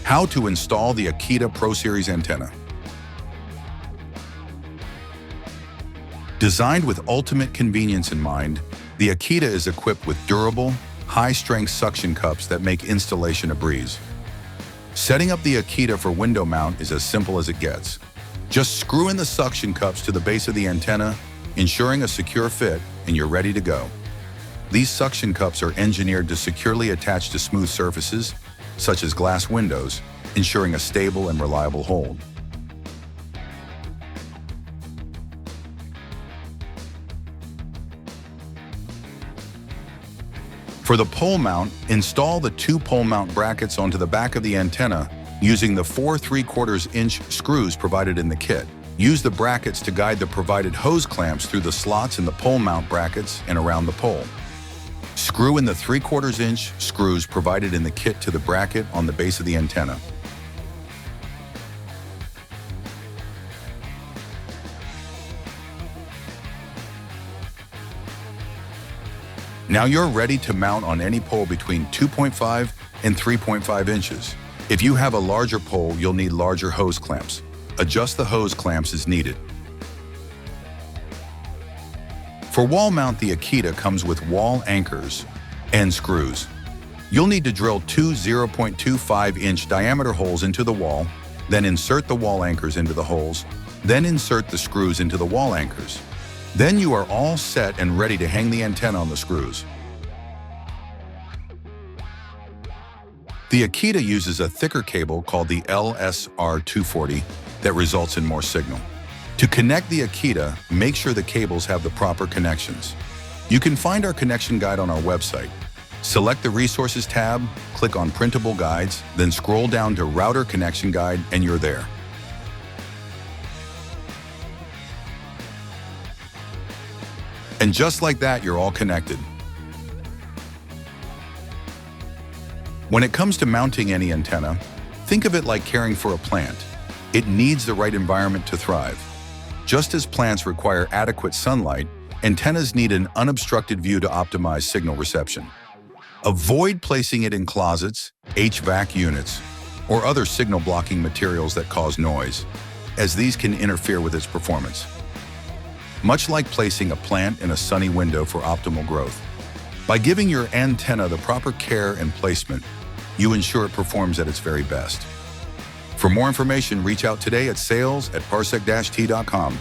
How to install the Akita Pro Series antenna. Designed with ultimate convenience in mind, the Akita is equipped with durable, high-strength suction cups that make installation a breeze. Setting up the Akita for window mount is as simple as it gets. Just screw in the suction cups to the base of the antenna, ensuring a secure fit, and you're ready to go. These suction cups are engineered to securely attach to smooth surfaces, such as glass windows, ensuring a stable and reliable hold. For the pole mount, install the two pole mount brackets onto the back of the antenna using the 4 3/4-inch screws provided in the kit. Use the brackets to guide the provided hose clamps through the slots in the pole mount brackets and around the pole. Screw in the 3/4-inch screws provided in the kit to the bracket on the base of the antenna. Now you're ready to mount on any pole between 2.5 and 3.5 inches. If you have a larger pole, you'll need larger hose clamps. Adjust the hose clamps as needed. For wall mount, the Akita comes with wall anchors and screws. You'll need to drill two 0.25-inch diameter holes into the wall, then insert the wall anchors into the holes, then insert the screws into the wall anchors. Then you are all set and ready to hang the antenna on the screws. The Akita uses a thicker cable called the LSR240 that results in more signal. To connect the Akita, make sure the cables have the proper connections. You can find our connection guide on our website. Select the Resources tab, click on Printable Guides, then scroll down to Router Connection Guide, and you're there. And just like that, you're all connected. When it comes to mounting any antenna, think of it like caring for a plant. It needs the right environment to thrive. Just as plants require adequate sunlight, antennas need an unobstructed view to optimize signal reception. Avoid placing it in closets, HVAC units, or other signal-blocking materials that cause noise, as these can interfere with its performance. Much like placing a plant in a sunny window for optimal growth. By giving your antenna the proper care and placement, you ensure it performs at its very best. For more information, reach out today at sales@parsec-t.com.